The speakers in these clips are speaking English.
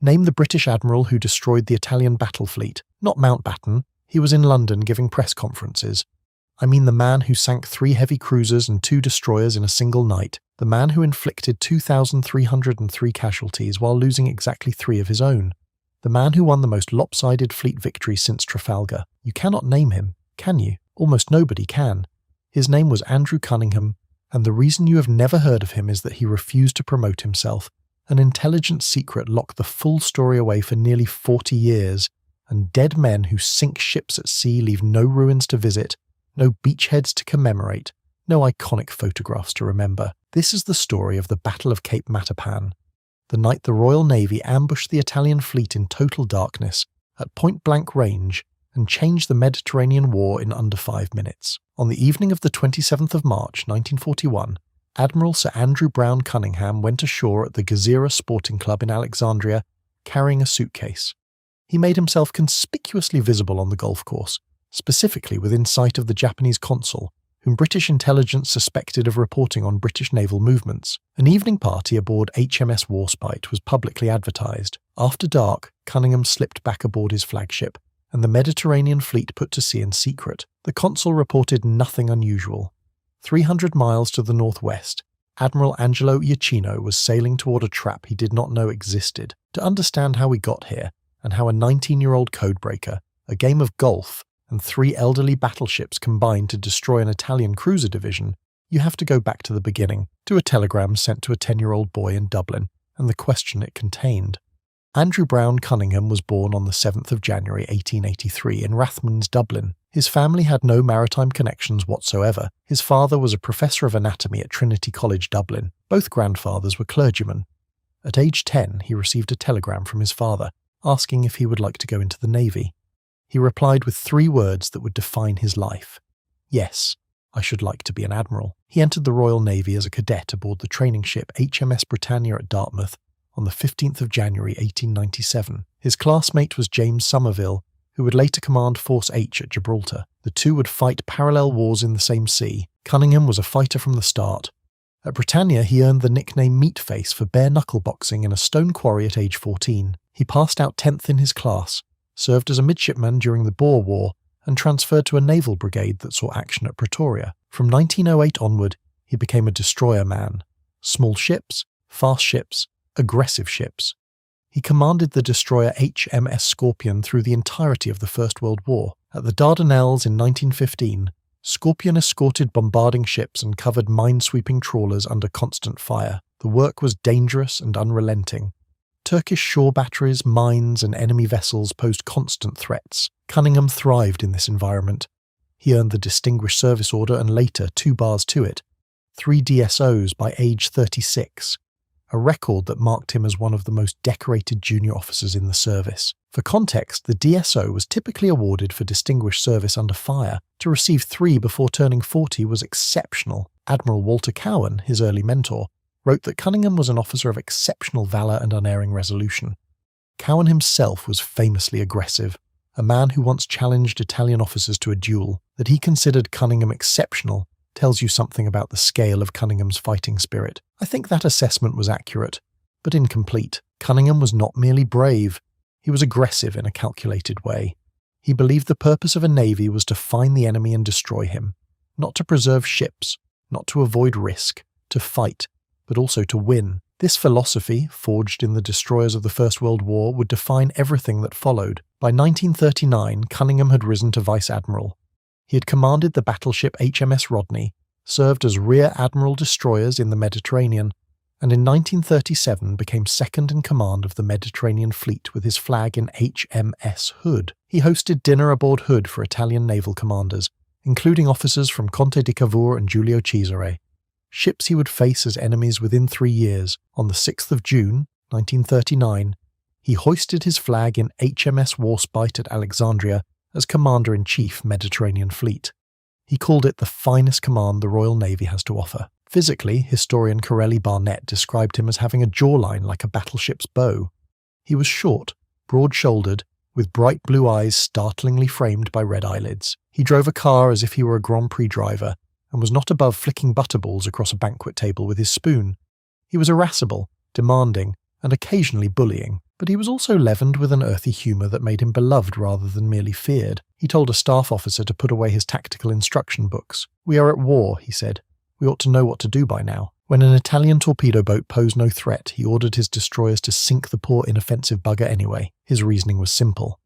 Name the British admiral who destroyed the Italian battle fleet. Not Mountbatten, he was in London giving press conferences. I mean the man who sank 3 heavy cruisers and 2 destroyers in a single night, the man who inflicted 2,303 casualties while losing exactly 3 of his own, the man who won the most lopsided fleet victory since Trafalgar. You cannot name him, can you? Almost nobody can. His name was Andrew Cunningham, and the reason you have never heard of him is that he refused to promote himself. An intelligent secret locked the full story away for nearly 40 years, and dead men who sink ships at sea leave no ruins to visit, no beachheads to commemorate, no iconic photographs to remember. This is the story of the Battle of Cape Matapan, the night the Royal Navy ambushed the Italian fleet in total darkness, at point-blank range, and changed the Mediterranean War in under 5 minutes. On the evening of the 27th of March, 1941, Admiral Sir Andrew Brown Cunningham went ashore at the Gezira Sporting Club in Alexandria, carrying a suitcase. He made himself conspicuously visible on the golf course, specifically within sight of the Japanese consul, whom British intelligence suspected of reporting on British naval movements. An evening party aboard HMS Warspite was publicly advertised. After dark, Cunningham slipped back aboard his flagship, and the Mediterranean fleet put to sea in secret. The consul reported nothing unusual. 300 miles to the northwest, Admiral Angelo Iachino was sailing toward a trap he did not know existed. To understand how we got here, and how a 19-year-old codebreaker, a game of golf, and 3 elderly battleships combined to destroy an Italian cruiser division, you have to go back to the beginning, to a telegram sent to a 10-year-old boy in Dublin, and the question it contained. Andrew Brown Cunningham was born on the 7th of January 1883 in Rathmines, Dublin. His family had no maritime connections whatsoever. His father was a professor of anatomy at Trinity College, Dublin. Both grandfathers were clergymen. At age 10, he received a telegram from his father, asking if he would like to go into the Navy. He replied with 3 words that would define his life. Yes, I should like to be an admiral. He entered the Royal Navy as a cadet aboard the training ship HMS Britannia at Dartmouth on the 15th of January 1897. His classmate was James Somerville, who would later command Force H at Gibraltar. The two would fight parallel wars in the same sea. Cunningham was a fighter from the start. At Britannia, he earned the nickname Meatface for bare-knuckle boxing in a stone quarry at age 14. He passed out 10th in his class, served as a midshipman during the Boer War, and transferred to a naval brigade that saw action at Pretoria. From 1908 onward, he became a destroyer man. Small ships, fast ships, aggressive ships. He commanded the destroyer HMS Scorpion through the entirety of the First World War. At the Dardanelles in 1915, Scorpion escorted bombarding ships and covered minesweeping trawlers under constant fire. The work was dangerous and unrelenting. Turkish shore batteries, mines, and enemy vessels posed constant threats. Cunningham thrived in this environment. He earned the Distinguished Service Order and later 2 bars to it, 3 DSOs by age 36. A record that marked him as one of the most decorated junior officers in the service. For context, the DSO was typically awarded for distinguished service under fire. To receive 3 before turning 40 was exceptional. Admiral Walter Cowan, his early mentor, wrote that Cunningham was an officer of exceptional valour and unerring resolution. Cowan himself was famously aggressive, a man who once challenged Italian officers to a duel. That he considered Cunningham exceptional tells you something about the scale of Cunningham's fighting spirit. I think that assessment was accurate, but incomplete. Cunningham was not merely brave, he was aggressive in a calculated way. He believed the purpose of a navy was to find the enemy and destroy him, not to preserve ships, not to avoid risk, to fight, but also to win. This philosophy, forged in the destroyers of the First World War, would define everything that followed. By 1939, Cunningham had risen to Vice Admiral. He had commanded the battleship HMS Rodney, served as rear admiral destroyers in the Mediterranean, and in 1937 became second in command of the Mediterranean fleet with his flag in HMS Hood. He hosted dinner aboard Hood for Italian naval commanders, including officers from Conte di Cavour and Giulio Cesare. Ships he would face as enemies within 3 years. On the 6th of June, 1939, he hoisted his flag in HMS Warspite at Alexandria as Commander-in-Chief Mediterranean Fleet. He called it the finest command the Royal Navy has to offer. Physically, historian Corelli Barnett described him as having a jawline like a battleship's bow. He was short, broad-shouldered, with bright blue eyes startlingly framed by red eyelids. He drove a car as if he were a Grand Prix driver, and was not above flicking butterballs across a banquet table with his spoon. He was irascible, demanding, and occasionally bullying. But he was also leavened with an earthy humour that made him beloved rather than merely feared. He told a staff officer to put away his tactical instruction books. "We are at war," he said. "We ought to know what to do by now." When an Italian torpedo boat posed no threat, he ordered his destroyers to sink the poor inoffensive bugger anyway. His reasoning was simple.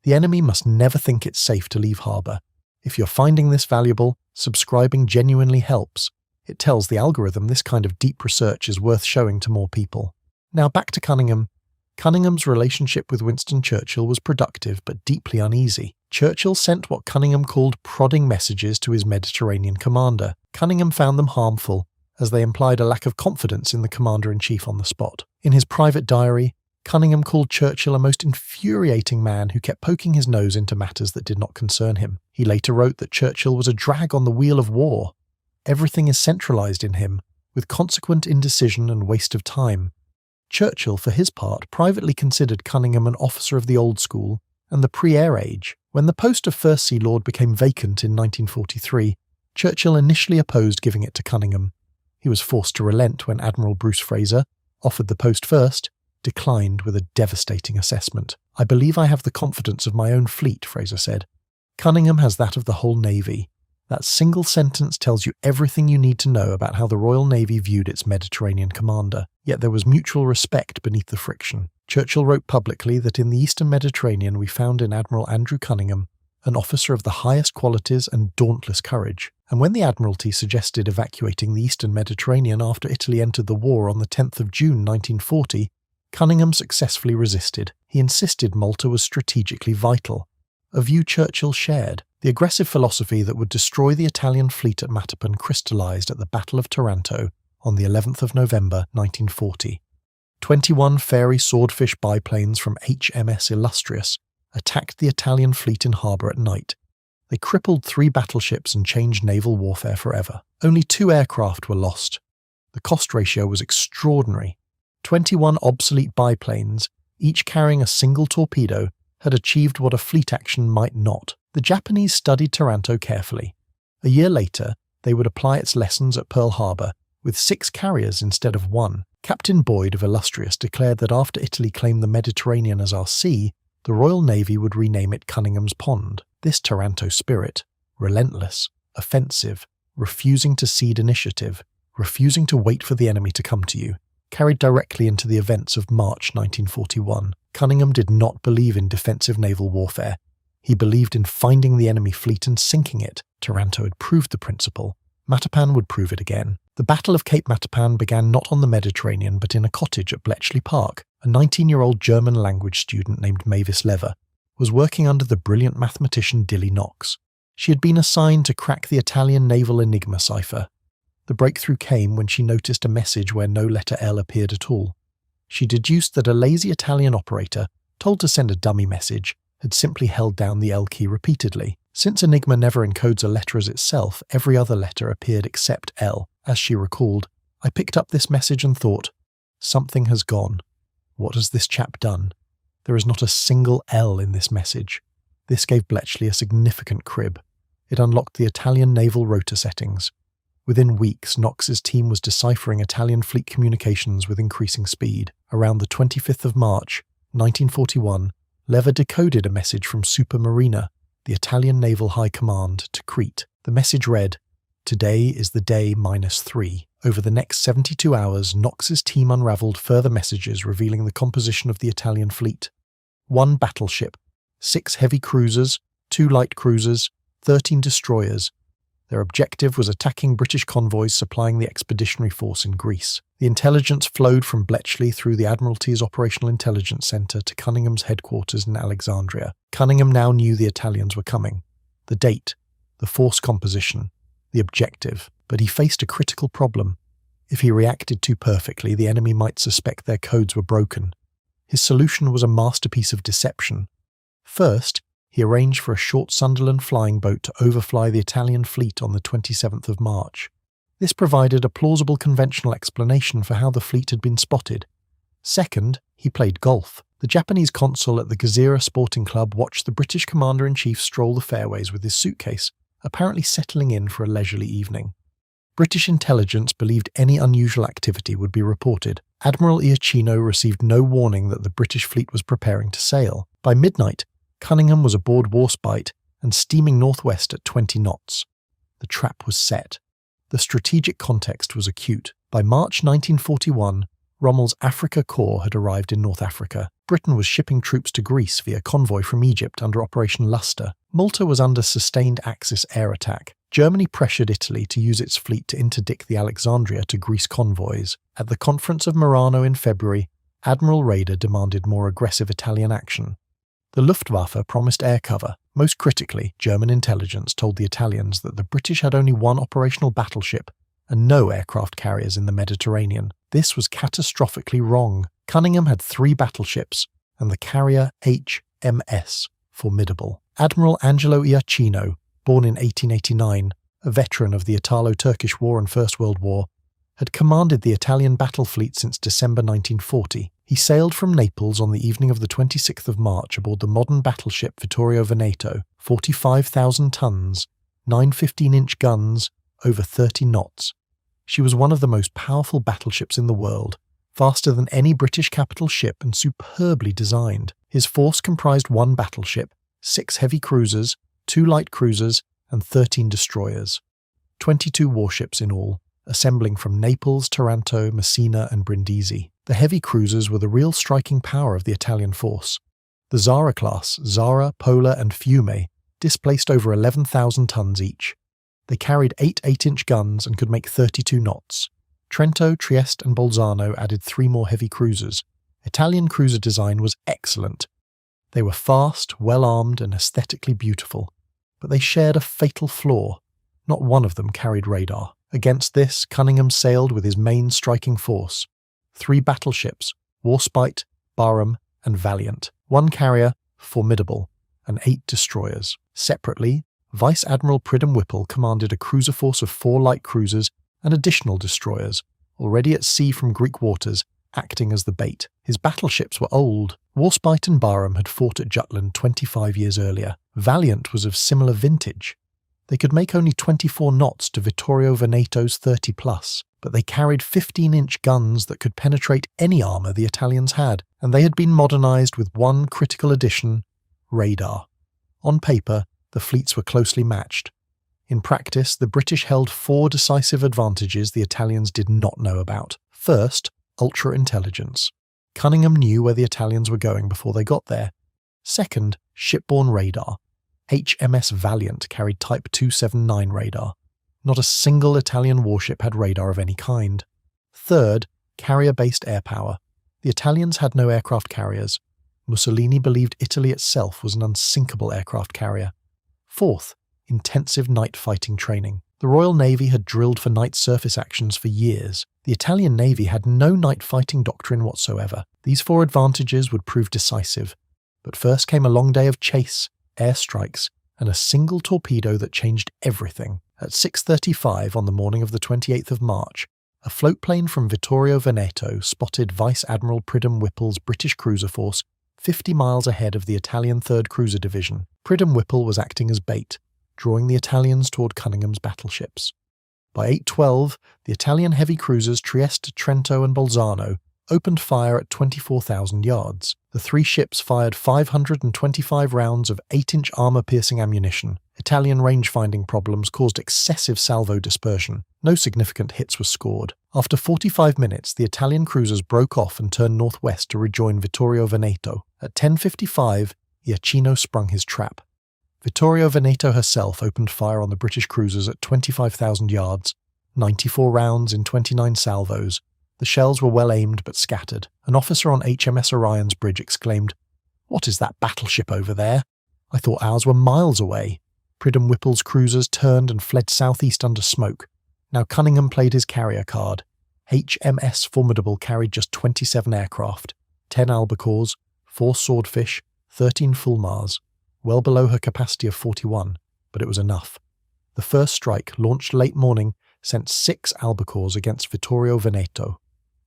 The enemy must never think it's safe to leave harbour. If you're finding this valuable, subscribing genuinely helps. It tells the algorithm this kind of deep research is worth showing to more people. Now back to Cunningham. Cunningham's relationship with Winston Churchill was productive but deeply uneasy. Churchill sent what Cunningham called prodding messages to his Mediterranean commander. Cunningham found them harmful, as they implied a lack of confidence in the commander-in-chief on the spot. In his private diary, Cunningham called Churchill a most infuriating man who kept poking his nose into matters that did not concern him. He later wrote that Churchill was a drag on the wheel of war. Everything is centralised in him, with consequent indecision and waste of time. Churchill, for his part, privately considered Cunningham an officer of the old school and the pre-air age. When the post of First Sea Lord became vacant in 1943, Churchill initially opposed giving it to Cunningham. He was forced to relent when Admiral Bruce Fraser, offered the post first, declined with a devastating assessment. "I believe I have the confidence of my own fleet," Fraser said. Cunningham has that of the whole Navy. That single sentence tells you everything you need to know about how the Royal Navy viewed its Mediterranean commander. Yet there was mutual respect beneath the friction. Churchill wrote publicly that in the Eastern Mediterranean we found in Admiral Andrew Cunningham an officer of the highest qualities and dauntless courage. And when the Admiralty suggested evacuating the Eastern Mediterranean after Italy entered the war on the 10th of June 1940, Cunningham successfully resisted. He insisted Malta was strategically vital, a view Churchill shared. The aggressive philosophy that would destroy the Italian fleet at Matapan crystallised at the Battle of Taranto on the 11th of November 1940. 21 Fairey Swordfish biplanes from HMS Illustrious attacked the Italian fleet in harbour at night. They crippled 3 battleships and changed naval warfare forever. Only 2 aircraft were lost. The cost ratio was extraordinary. 21 obsolete biplanes, each carrying a single torpedo, had achieved what a fleet action might not. The Japanese studied Taranto carefully. A year later, they would apply its lessons at Pearl Harbor with 6 carriers instead of 1. Captain Boyd of Illustrious declared that after Italy claimed the Mediterranean as our sea, the Royal Navy would rename it Cunningham's Pond. This Taranto spirit, relentless, offensive, refusing to cede initiative, refusing to wait for the enemy to come to you, carried directly into the events of March 1941. Cunningham did not believe in defensive naval warfare. He believed in finding the enemy fleet and sinking it. Taranto had proved the principle. Matapan would prove it again. The Battle of Cape Matapan began not on the Mediterranean but in a cottage at Bletchley Park. A 19-year-old German language student named Mavis Lever was working under the brilliant mathematician Dilly Knox. She had been assigned to crack the Italian naval enigma cipher. The breakthrough came when she noticed a message where no letter L appeared at all. She deduced that a lazy Italian operator, told to send a dummy message, had simply held down the L key repeatedly. Since Enigma never encodes a letter as itself, every other letter appeared except L. As she recalled, "I picked up this message and thought, something has gone. What has this chap done? There is not a single L in this message." This gave Bletchley a significant crib. It unlocked the Italian naval rotor settings. Within weeks, Knox's team was deciphering Italian fleet communications with increasing speed. Around the 25th of March, 1941, Lever decoded a message from Supermarina, the Italian Naval High Command, to Crete. The message read, "Today is the day -3. Over the next 72 hours, Knox's team unravelled further messages revealing the composition of the Italian fleet. 1 battleship, 6 heavy cruisers, 2 light cruisers, 13 destroyers. Their objective was attacking British convoys supplying the expeditionary force in Greece. The intelligence flowed from Bletchley through the Admiralty's Operational Intelligence Centre to Cunningham's headquarters in Alexandria. Cunningham now knew the Italians were coming. The date, the force composition, the objective. But he faced a critical problem. If he reacted too perfectly, the enemy might suspect their codes were broken. His solution was a masterpiece of deception. First, he arranged for a short Sunderland flying boat to overfly the Italian fleet on the 27th of March. This provided a plausible conventional explanation for how the fleet had been spotted. Second, he played golf. The Japanese consul at the Gezira Sporting Club watched the British commander-in-chief stroll the fairways with his suitcase, apparently settling in for a leisurely evening. British intelligence believed any unusual activity would be reported. Admiral Iachino received no warning that the British fleet was preparing to sail. By midnight, Cunningham was aboard Warspite and steaming northwest at 20 knots. The trap was set. The strategic context was acute. By March 1941, Rommel's Africa Corps had arrived in North Africa. Britain was shipping troops to Greece via convoy from Egypt under Operation Luster. Malta was under sustained Axis air attack. Germany pressured Italy to use its fleet to interdict the Alexandria to Greece convoys. At the Conference of Murano in February, Admiral Raeder demanded more aggressive Italian action. The Luftwaffe promised air cover. Most critically, German intelligence told the Italians that the British had only one operational battleship and no aircraft carriers in the Mediterranean. This was catastrophically wrong. Cunningham had 3 battleships and the carrier HMS Formidable. Admiral Angelo Iachino, born in 1889, a veteran of the Italo-Turkish War and First World War, had commanded the Italian battle fleet since December 1940. He sailed from Naples on the evening of the 26th of March aboard the modern battleship Vittorio Veneto, 45,000 tons, 9 15-inch guns, over 30 knots. She was one of the most powerful battleships in the world, faster than any British capital ship and superbly designed. His force comprised 1 battleship, 6 heavy cruisers, 2 light cruisers, and 13 destroyers. 22 warships in all, assembling from Naples, Taranto, Messina, and Brindisi. The heavy cruisers were the real striking power of the Italian force. The Zara class, Zara, Pola, and Fiume, displaced over 11,000 tons each. They carried 8 8-inch guns and could make 32 knots. Trento, Trieste, and Bolzano added 3 more heavy cruisers. Italian cruiser design was excellent. They were fast, well-armed, and aesthetically beautiful. But they shared a fatal flaw. Not one of them carried radar. Against this, Cunningham sailed with his main striking force. 3 battleships, Warspite, Barham, and Valiant. 1 carrier, Formidable, and 8 destroyers. Separately, Vice Admiral Pridham Whipple commanded a cruiser force of 4 light cruisers and additional destroyers, already at sea from Greek waters, acting as the bait. His battleships were old. Warspite and Barham had fought at Jutland 25 years earlier. Valiant was of similar vintage. They could make only 24 knots to Vittorio Veneto's 30+, but they carried 15-inch guns that could penetrate any armour the Italians had, and they had been modernised with one critical addition: radar. On paper, the fleets were closely matched. In practice, the British held 4 decisive advantages the Italians did not know about. First, ultra-intelligence. Cunningham knew where the Italians were going before they got there. Second, shipborne radar. HMS Valiant carried Type 279 radar. Not a single Italian warship had radar of any kind. Third, carrier-based air power. The Italians had no aircraft carriers. Mussolini believed Italy itself was an unsinkable aircraft carrier. Fourth, intensive night fighting training. The Royal Navy had drilled for night surface actions for years. The Italian Navy had no night fighting doctrine whatsoever. These 4 advantages would prove decisive. But first came a long day of chase, airstrikes, and a single torpedo that changed everything. At 6:35 on the morning of the 28th of March, a floatplane from Vittorio Veneto spotted Vice Admiral Pridham Whipple's British cruiser force 50 miles ahead of the Italian 3rd Cruiser Division. Pridham Whipple was acting as bait, drawing the Italians toward Cunningham's battleships. By 8:12, the Italian heavy cruisers Trieste, Trento, and Bolzano opened fire at 24,000 yards. The 3 ships fired 525 rounds of 8-inch armour-piercing ammunition. Italian range-finding problems caused excessive salvo dispersion. No significant hits were scored. After 45 minutes, the Italian cruisers broke off and turned northwest to rejoin Vittorio Veneto. At 10:55, Iachino sprung his trap. Vittorio Veneto herself opened fire on the British cruisers at 25,000 yards, 94 rounds in 29 salvos. The shells were well aimed but scattered. An officer on HMS Orion's bridge exclaimed, "What is that battleship over there? I thought ours were miles away." Pridham Whipple's cruisers turned and fled southeast under smoke. Now Cunningham played his carrier card. HMS Formidable carried just 27 aircraft, 10 albacores, 4 swordfish, 13 fulmars, well below her capacity of 41, but it was enough. The first strike, launched late morning, sent 6 albacores against Vittorio Veneto.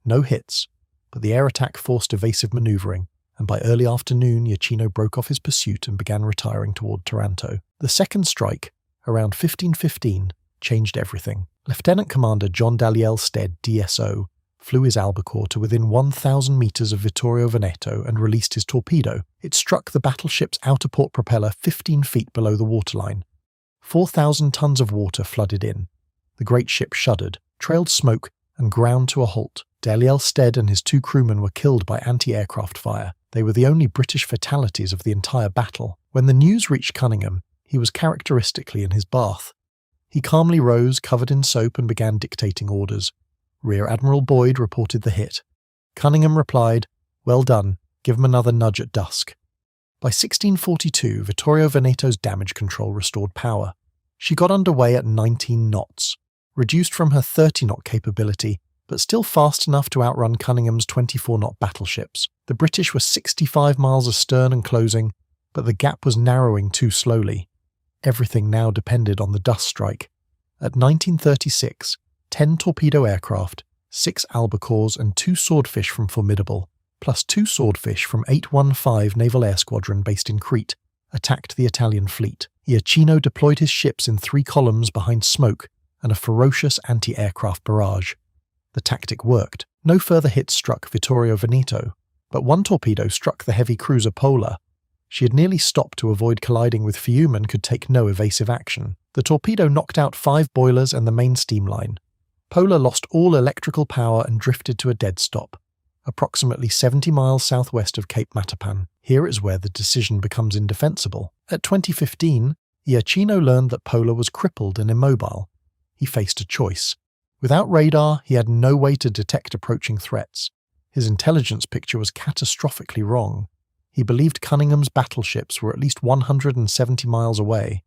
No hits, but the air attack forced evasive manoeuvring, and by early afternoon Iachino broke off his pursuit and began retiring toward Taranto. The second strike, around 15:15, changed everything. Lieutenant Commander John Dalyell Stead, DSO, flew his albacore to within 1,000 meters of Vittorio Veneto and released his torpedo. It struck the battleship's outer port propeller 15 feet below the waterline. 4,000 tons of water flooded in. The great ship shuddered, trailed smoke, and ground to a halt. Daniel Stead and his 2 crewmen were killed by anti-aircraft fire. They were the only British fatalities of the entire battle. When the news reached Cunningham, he was characteristically in his bath. He calmly rose, covered in soap, and began dictating orders. Rear Admiral Boyd reported the hit. Cunningham replied, "Well done, give him another nudge at dusk." By 1642, Vittorio Veneto's damage control restored power. She got underway at 19 knots, reduced from her 30-knot capability, but still fast enough to outrun Cunningham's 24-knot battleships. The British were 65 miles astern and closing, but the gap was narrowing too slowly. Everything now depended on the dust strike. At 1936, 10 torpedo aircraft, 6 albacores and 2 swordfish from Formidable, plus 2 swordfish from 815 Naval Air Squadron based in Crete, attacked the Italian fleet. Iachino deployed his ships in 3 columns behind smoke and a ferocious anti-aircraft barrage. The tactic worked. No further hits struck Vittorio Veneto, but 1 torpedo struck the heavy cruiser Pola. She had nearly stopped to avoid colliding with Fiume and could take no evasive action. The torpedo knocked out 5 boilers and the main steam line. Pola lost all electrical power and drifted to a dead stop, approximately 70 miles southwest of Cape Matapan. Here is where the decision becomes indefensible. At 2015, Iachino learned that Pola was crippled and immobile. He faced a choice. Without radar, he had no way to detect approaching threats. His intelligence picture was catastrophically wrong. He believed Cunningham's battleships were at least 170 miles away.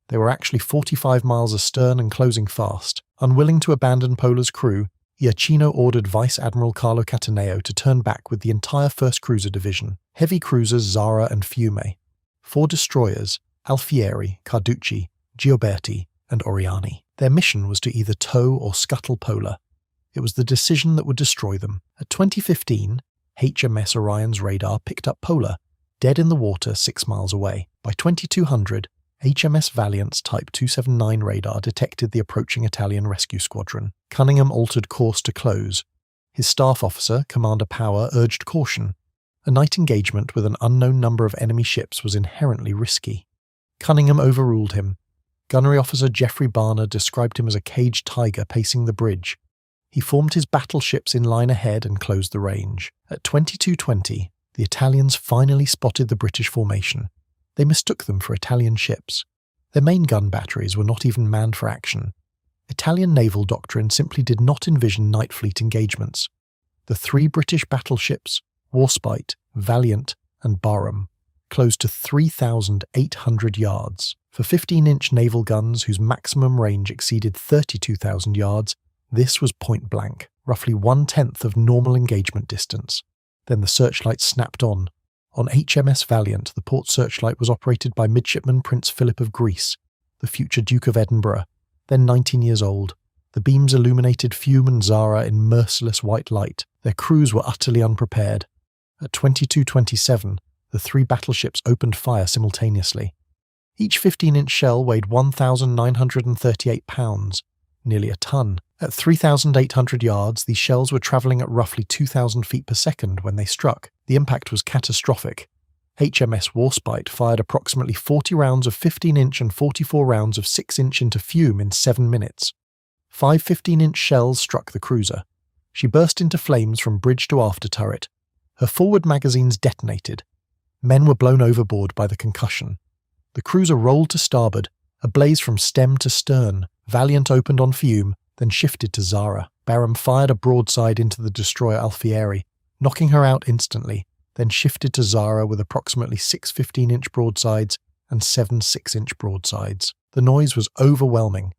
They were actually 45 miles astern and closing fast. Unwilling to abandon Pola's crew, Iachino ordered Vice Admiral Carlo Cataneo to turn back with the entire 1st Cruiser Division, heavy cruisers Zara and Fiume, 4 destroyers, Alfieri, Carducci, Gioberti, and Oriani. Their mission was to either tow or scuttle Pola. It was the decision that would destroy them. At 2015, HMS Orion's radar picked up Pola, dead in the water 6 miles away. By 2200, HMS Valiant's Type 279 radar detected the approaching Italian rescue squadron. Cunningham altered course to close. His staff officer, Commander Power, urged caution. A night engagement with an unknown number of enemy ships was inherently risky. Cunningham overruled him. Gunnery Officer Geoffrey Barner described him as a caged tiger pacing the bridge. He formed his battleships in line ahead and closed the range. At 22:20, the Italians finally spotted the British formation. They mistook them for Italian ships. Their main gun batteries were not even manned for action. Italian naval doctrine simply did not envision night fleet engagements. The 3 British battleships, Warspite, Valiant, and Barham, closed to 3,800 yards. For 15-inch naval guns whose maximum range exceeded 32,000 yards, this was point blank, roughly 1/10 of normal engagement distance. Then the searchlight snapped on. On HMS Valiant, the port searchlight was operated by Midshipman Prince Philip of Greece, the future Duke of Edinburgh, then 19 years old. The beams illuminated Fiume and Zara in merciless white light. Their crews were utterly unprepared. At 22:27, the 3 battleships opened fire simultaneously. Each 15-inch shell weighed 1,938 pounds, nearly a ton. At 3,800 yards, these shells were travelling at roughly 2,000 feet per second when they struck. The impact was catastrophic. HMS Warspite fired approximately 40 rounds of 15-inch and 44 rounds of 6-inch into Fiume in 7 minutes. 5 15-inch shells struck the cruiser. She burst into flames from bridge to after turret. Her forward magazines detonated. Men were blown overboard by the concussion. The cruiser rolled to starboard, ablaze from stem to stern. Valiant opened on Fiume, then shifted to Zara. Barham fired a broadside into the destroyer Alfieri, knocking her out instantly, then shifted to Zara with approximately 6 15-inch broadsides and 7 6-inch broadsides. The noise was overwhelming.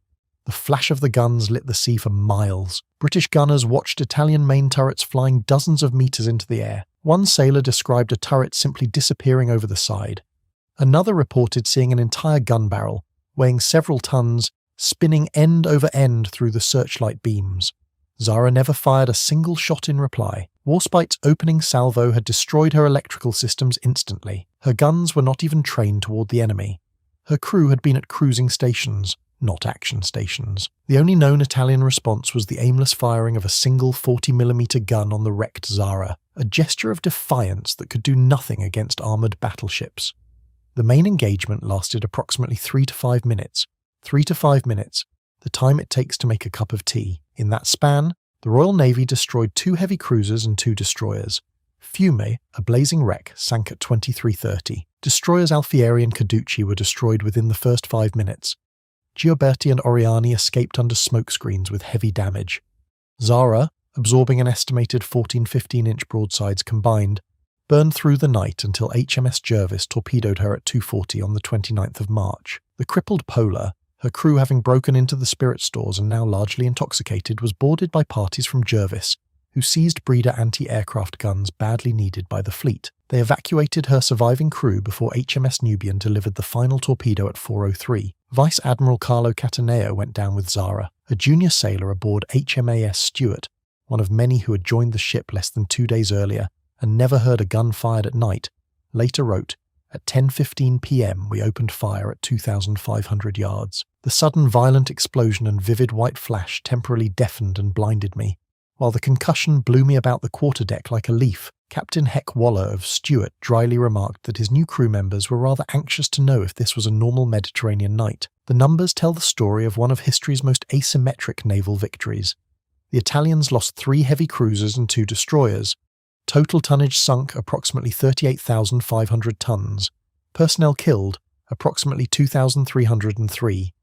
The flash of the guns lit the sea for miles. British gunners watched Italian main turrets flying dozens of meters into the air. One sailor described a turret simply disappearing over the side. Another reported seeing an entire gun barrel, weighing several tons, spinning end over end through the searchlight beams. Zara never fired a single shot in reply. Warspite's opening salvo had destroyed her electrical systems instantly. Her guns were not even trained toward the enemy. Her crew had been at cruising stations. not action stations. The only known Italian response was the aimless firing of a single 40mm gun on the wrecked Zara, a gesture of defiance that could do nothing against armoured battleships. The main engagement lasted approximately 3 to 5 minutes. 3 to 5 minutes, the time it takes to make a cup of tea. In that span, the Royal Navy destroyed 2 heavy cruisers and 2 destroyers. Fiume, a blazing wreck, sank at 23:30. Destroyers Alfieri and Caducci were destroyed within the first 5 minutes. Gioberti and Oriani escaped under smoke screens with heavy damage. Zara, absorbing an estimated 14-15-inch broadsides combined, burned through the night until HMS Jervis torpedoed her at 2:40 on the 29th of March. The crippled Polar, her crew having broken into the spirit stores and now largely intoxicated, was boarded by parties from Jervis, who seized breeder anti-aircraft guns badly needed by the fleet. They evacuated her surviving crew before HMS Nubian delivered the final torpedo at 4:03. Vice Admiral Carlo Cataneo went down with Zara, a junior sailor aboard HMAS Stuart, one of many who had joined the ship less than 2 days earlier and never heard a gun fired at night, later wrote, "At 10:15 p.m. we opened fire at 2,500 yards. The sudden violent explosion and vivid white flash temporarily deafened and blinded me, while the concussion blew me about the quarterdeck like a leaf." Captain Heck Waller of Stuart dryly remarked that his new crew members were rather anxious to know if this was a normal Mediterranean night. The numbers tell the story of one of history's most asymmetric naval victories. The Italians lost 3 heavy cruisers and 2 destroyers. Total tonnage sunk approximately 38,500 tons. Personnel killed approximately 2,303.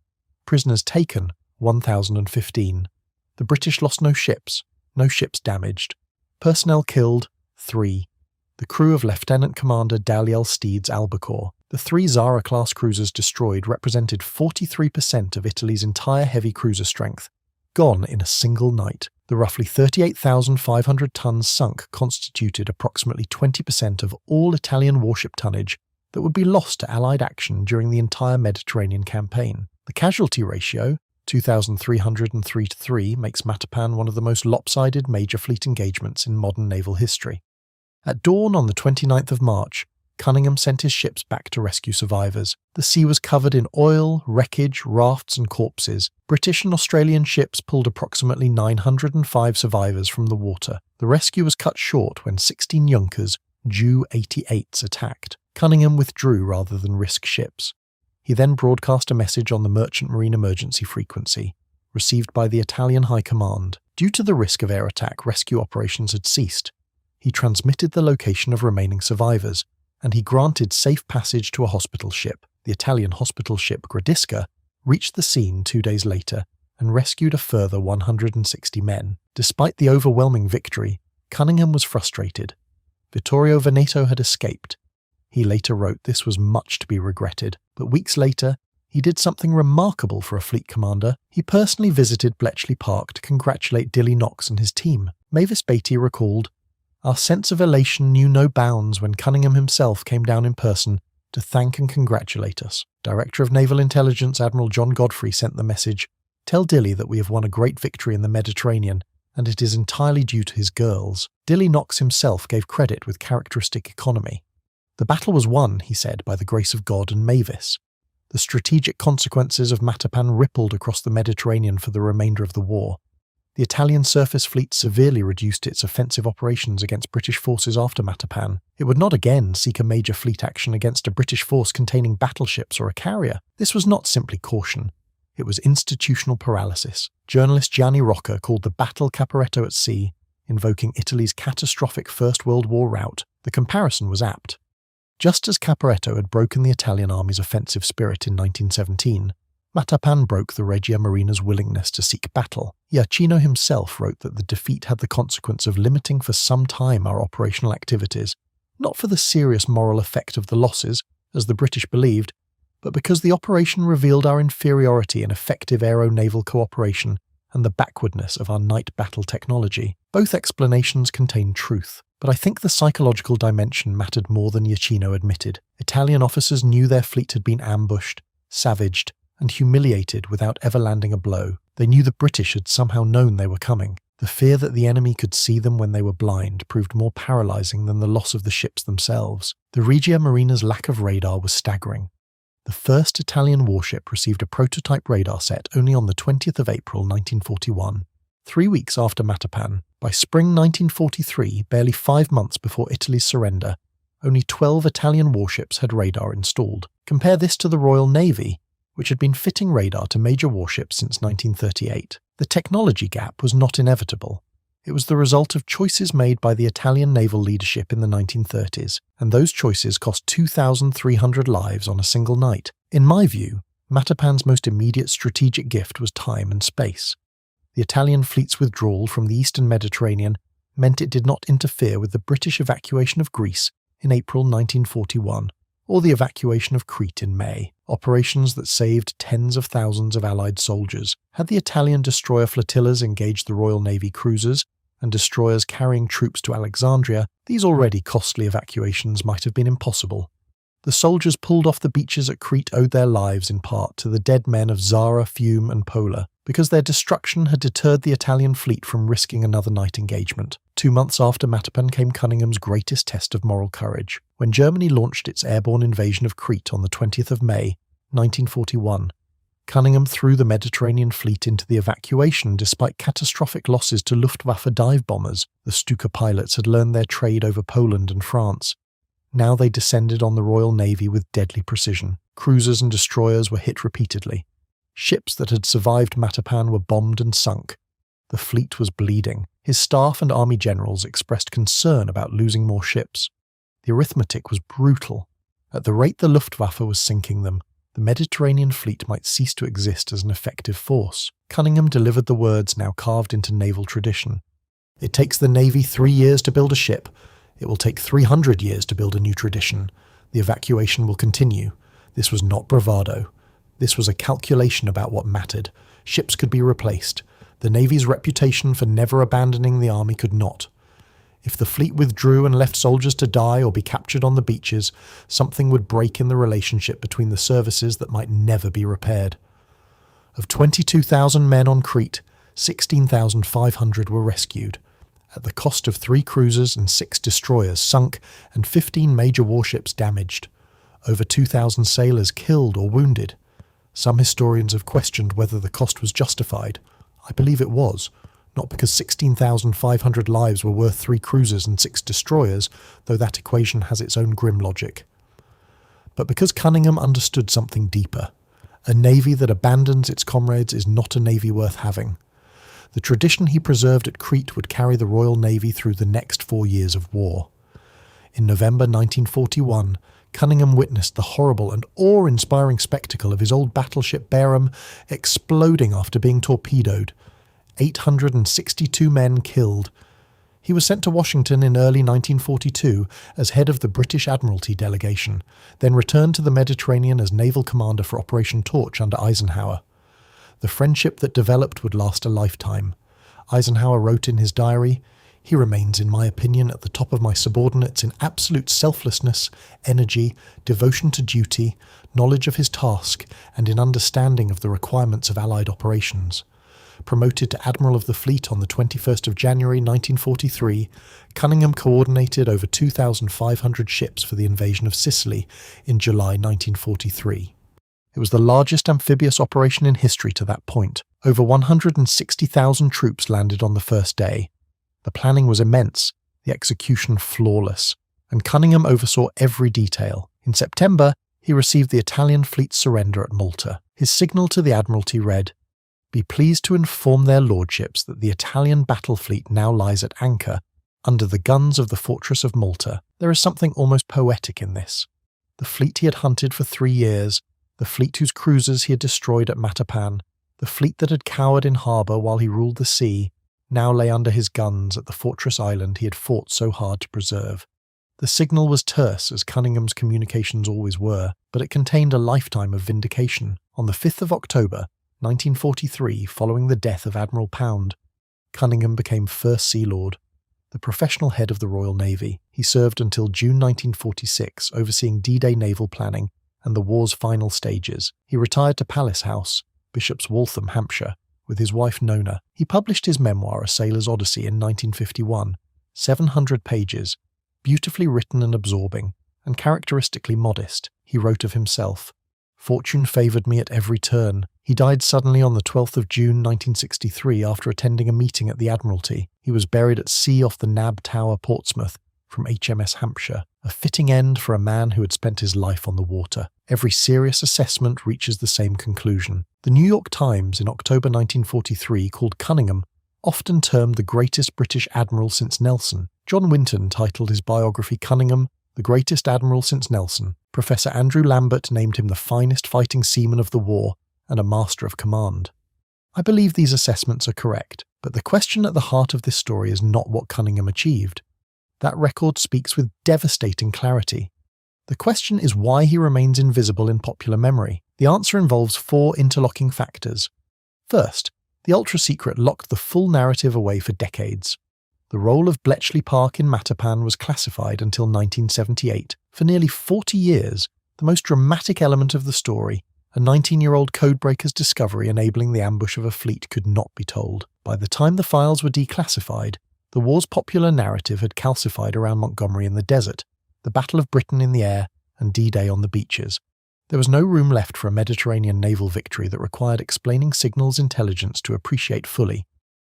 Prisoners taken 1,015. The British lost no ships damaged. Personnel killed 3. The crew of Lieutenant Commander Daliel Steed's Albacore. The 3 Zara-class cruisers destroyed represented 43% of Italy's entire heavy cruiser strength, gone in a single night. The roughly 38,500 tons sunk constituted approximately 20% of all Italian warship tonnage that would be lost to Allied action during the entire Mediterranean campaign. The casualty ratio, 2,303 to 3, makes Matapan one of the most lopsided major fleet engagements in modern naval history. At dawn on the 29th of March, Cunningham sent his ships back to rescue survivors. The sea was covered in oil, wreckage, rafts and corpses. British and Australian ships pulled approximately 905 survivors from the water. The rescue was cut short when 16 Junkers, Ju-88s, attacked. Cunningham withdrew rather than risk ships. He then broadcast a message on the Merchant Marine Emergency Frequency, received by the Italian High Command. Due to the risk of air attack, rescue operations had ceased. He transmitted the location of remaining survivors, and he granted safe passage to a hospital ship. The Italian hospital ship Gradisca reached the scene 2 days later and rescued a further 160 men. Despite the overwhelming victory, Cunningham was frustrated. Vittorio Veneto had escaped. He later wrote this was much to be regretted, but weeks later, he did something remarkable for a fleet commander. He personally visited Bletchley Park to congratulate Dilly Knox and his team. Mavis Beatty recalled, "Our sense of elation knew no bounds when Cunningham himself came down in person to thank and congratulate us." Director of Naval Intelligence Admiral John Godfrey sent the message, "Tell Dilly that we have won a great victory in the Mediterranean, and it is entirely due to his girls." Dilly Knox himself gave credit with characteristic economy. "The battle was won," he said, "by the grace of God and Mavis." The strategic consequences of Matapan rippled across the Mediterranean for the remainder of the war. The Italian surface fleet severely reduced its offensive operations against British forces after Matapan. It would not again seek a major fleet action against a British force containing battleships or a carrier. This was not simply caution. It was institutional paralysis. Journalist Gianni Rocca called the Battle Caporetto at sea, invoking Italy's catastrophic First World War rout. The comparison was apt. Just as Caporetto had broken the Italian army's offensive spirit in 1917, Matapan broke the Regia Marina's willingness to seek battle. Iachino himself wrote that the defeat had the consequence of limiting for some time our operational activities, not for the serious moral effect of the losses, as the British believed, but because the operation revealed our inferiority in effective aero-naval cooperation and the backwardness of our night battle technology. Both explanations contain truth, but I think the psychological dimension mattered more than Iachino admitted. Italian officers knew their fleet had been ambushed, savaged, and humiliated without ever landing a blow. They knew the British had somehow known they were coming. The fear that the enemy could see them when they were blind proved more paralysing than the loss of the ships themselves. The Regia Marina's lack of radar was staggering. The first Italian warship received a prototype radar set only on the 20th of April 1941, 3 weeks after Matapan. By spring 1943, barely 5 months before Italy's surrender, only 12 Italian warships had radar installed. Compare this to the Royal Navy, which had been fitting radar to major warships since 1938. The technology gap was not inevitable. It was the result of choices made by the Italian naval leadership in the 1930s, and those choices cost 2,300 lives on a single night. In my view, Matapan's most immediate strategic gift was time and space. The Italian fleet's withdrawal from the eastern Mediterranean meant it did not interfere with the British evacuation of Greece in April 1941, or the evacuation of Crete in May, operations that saved tens of thousands of Allied soldiers. Had the Italian destroyer flotillas engaged the Royal Navy cruisers and destroyers carrying troops to Alexandria, these already costly evacuations might have been impossible. The soldiers pulled off the beaches at Crete owed their lives in part to the dead men of Zara, Fiume and Pola, because their destruction had deterred the Italian fleet from risking another night engagement. 2 months after Matapan came Cunningham's greatest test of moral courage, when Germany launched its airborne invasion of Crete on the 20th of May, 1941. Cunningham threw the Mediterranean fleet into the evacuation despite catastrophic losses to Luftwaffe dive bombers. The Stuka pilots had learned their trade over Poland and France. Now they descended on the Royal Navy with deadly precision. Cruisers and destroyers were hit repeatedly. Ships that had survived Matapan were bombed and sunk. The fleet was bleeding. His staff and army generals expressed concern about losing more ships. The arithmetic was brutal. At the rate the Luftwaffe was sinking them, the Mediterranean fleet might cease to exist as an effective force. Cunningham delivered the words now carved into naval tradition. It takes the Navy 3 years to build a ship. It will take 300 years to build a new tradition. The evacuation will continue. This was not bravado. This was a calculation about what mattered. Ships could be replaced. The Navy's reputation for never abandoning the army could not. If the fleet withdrew and left soldiers to die or be captured on the beaches, something would break in the relationship between the services that might never be repaired. Of 22,000 men on Crete, 16,500 were rescued, at the cost of 3 cruisers and 6 destroyers sunk and 15 major warships damaged. Over 2,000 sailors killed or wounded. Some historians have questioned whether the cost was justified. I believe it was, not because 16,500 lives were worth 3 cruisers and 6 destroyers, though that equation has its own grim logic, but because Cunningham understood something deeper. A navy that abandons its comrades is not a navy worth having. The tradition he preserved at Crete would carry the Royal Navy through the next 4 years of war. In November 1941, Cunningham witnessed the horrible and awe-inspiring spectacle of his old battleship Barham exploding after being torpedoed. 862 men killed. He was sent to Washington in early 1942 as head of the British Admiralty delegation, then returned to the Mediterranean as naval commander for Operation Torch under Eisenhower. The friendship that developed would last a lifetime. Eisenhower wrote in his diary, "He remains, in my opinion, at the top of my subordinates in absolute selflessness, energy, devotion to duty, knowledge of his task, and in understanding of the requirements of Allied operations." Promoted to Admiral of the Fleet on the 21st of January 1943, Cunningham coordinated over 2,500 ships for the invasion of Sicily in July 1943. It was the largest amphibious operation in history to that point. Over 160,000 troops landed on the first day. The planning was immense, the execution flawless, and Cunningham oversaw every detail. In September, he received the Italian fleet's surrender at Malta. His signal to the Admiralty read, "Be pleased to inform their lordships that the Italian battle fleet now lies at anchor under the guns of the fortress of Malta." There is something almost poetic in this. The fleet he had hunted for 3 years, the fleet whose cruisers he had destroyed at Matapan, the fleet that had cowered in harbour while he ruled the sea, now lay under his guns at the fortress island he had fought so hard to preserve. The signal was terse, as Cunningham's communications always were, but it contained a lifetime of vindication. On the 5th of October, 1943, following the death of Admiral Pound, Cunningham became First Sea Lord, the professional head of the Royal Navy. He served until June 1946, overseeing D-Day naval planning and the war's final stages. He retired to Palace House, Bishop's Waltham, Hampshire, with his wife Nona. He published his memoir, A Sailor's Odyssey, in 1951, 700 pages, beautifully written and absorbing, and characteristically modest. He wrote of himself, Fortune favoured me at every turn. He died suddenly on the 12th of June 1963 after attending a meeting at the Admiralty. He was buried at sea off the Nab Tower, Portsmouth, from HMS Hampshire, a fitting end for a man who had spent his life on the water. Every serious assessment reaches the same conclusion. The New York Times in October 1943 called Cunningham often termed the greatest British admiral since Nelson. John Winton titled his biography Cunningham, the greatest admiral since Nelson. Professor Andrew Lambert named him the finest fighting seaman of the war and a master of command. I believe these assessments are correct, but the question at the heart of this story is not what Cunningham achieved. That record speaks with devastating clarity. The question is why he remains invisible in popular memory. The answer involves four interlocking factors. First, the ultra-secret locked the full narrative away for decades. The role of Bletchley Park in Matapan was classified until 1978. For nearly 40 years, the most dramatic element of the story, a 19-year-old codebreaker's discovery enabling the ambush of a fleet, could not be told. By the time the files were declassified, the war's popular narrative had calcified around Montgomery in the desert, the Battle of Britain in the air, and D-Day on the beaches. There was no room left for a Mediterranean naval victory that required explaining signals intelligence to appreciate fully.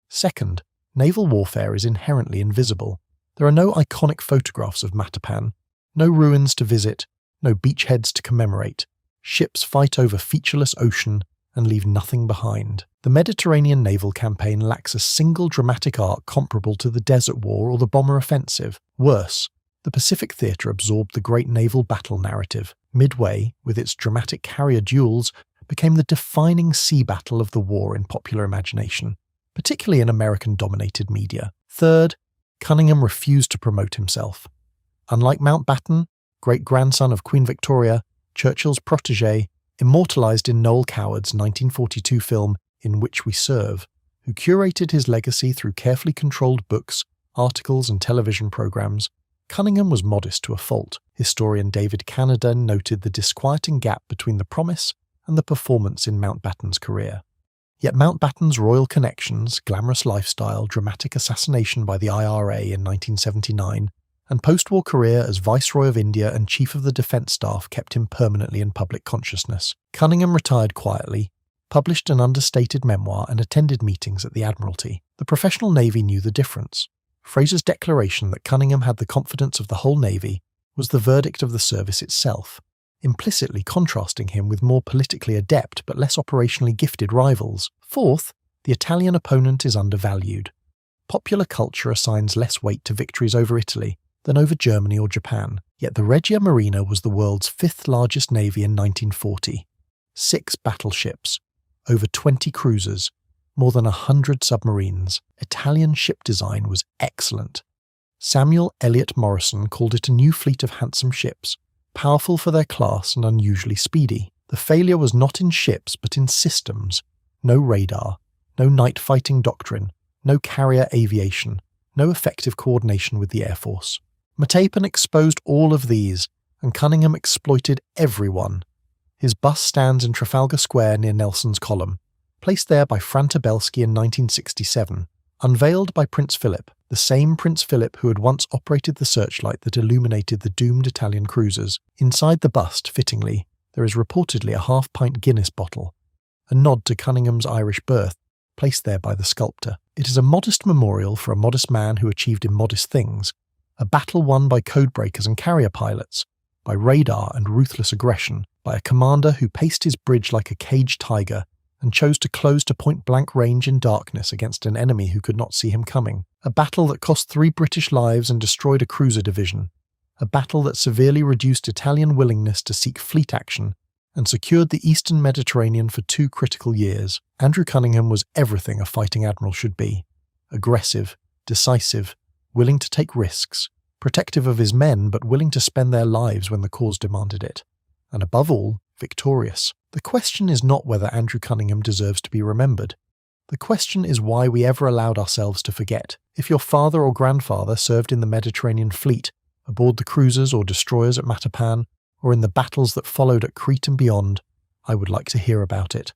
Second, naval warfare is inherently invisible. There are no iconic photographs of Matapan, no ruins to visit, no beachheads to commemorate. Ships fight over featureless ocean and leave nothing behind. The Mediterranean naval campaign lacks a single dramatic arc comparable to the Desert War or the Bomber Offensive. Worse, the Pacific theatre absorbed the great naval battle narrative. Midway, with its dramatic carrier duels, became the defining sea battle of the war in popular imagination, particularly in American-dominated media. Third, Cunningham refused to promote himself. Unlike Mountbatten, great-grandson of Queen Victoria, Churchill's protégé, immortalised in Noel Coward's 1942 film In Which We Serve, who curated his legacy through carefully controlled books, articles and television programmes, Cunningham was modest to a fault. Historian David Canada noted the disquieting gap between the promise and the performance in Mountbatten's career. Yet Mountbatten's royal connections, glamorous lifestyle, dramatic assassination by the IRA in 1979, and post-war career as Viceroy of India and Chief of the Defence Staff kept him permanently in public consciousness. Cunningham retired quietly, published an understated memoir, and attended meetings at the Admiralty. The professional Navy knew the difference. Fraser's declaration that Cunningham had the confidence of the whole Navy was the verdict of the service itself, implicitly contrasting him with more politically adept but less operationally gifted rivals. Fourth, the Italian opponent is undervalued. Popular culture assigns less weight to victories over Italy than over Germany or Japan, yet the Regia Marina was the world's fifth largest navy in 1940. 6 battleships, over 20 cruisers, more than 100 submarines. Italian ship design was excellent. Samuel Eliot Morison called it a new fleet of handsome ships, powerful for their class and unusually speedy. The failure was not in ships but in systems. No radar, no night fighting doctrine, no carrier aviation, no effective coordination with the Air Force. Matapan exposed all of these, and Cunningham exploited every one. His bust stands in Trafalgar Square near Nelson's Column, placed there by Frantabelski in 1967, unveiled by Prince Philip, the same Prince Philip who had once operated the searchlight that illuminated the doomed Italian cruisers. Inside the bust, fittingly, there is reportedly a half-pint Guinness bottle, a nod to Cunningham's Irish birth, placed there by the sculptor. It is a modest memorial for a modest man who achieved immodest things, a battle won by codebreakers and carrier pilots, by radar and ruthless aggression, by a commander who paced his bridge like a caged tiger and chose to close to point-blank range in darkness against an enemy who could not see him coming. A battle that cost 3 British lives and destroyed a cruiser division. A battle that severely reduced Italian willingness to seek fleet action and secured the Eastern Mediterranean for 2 critical years. Andrew Cunningham was everything a fighting admiral should be. Aggressive, decisive, willing to take risks, protective of his men but willing to spend their lives when the cause demanded it. And above all, victorious. The question is not whether Andrew Cunningham deserves to be remembered. The question is why we ever allowed ourselves to forget. If your father or grandfather served in the Mediterranean fleet, aboard the cruisers or destroyers at Matapan, or in the battles that followed at Crete and beyond, I would like to hear about it.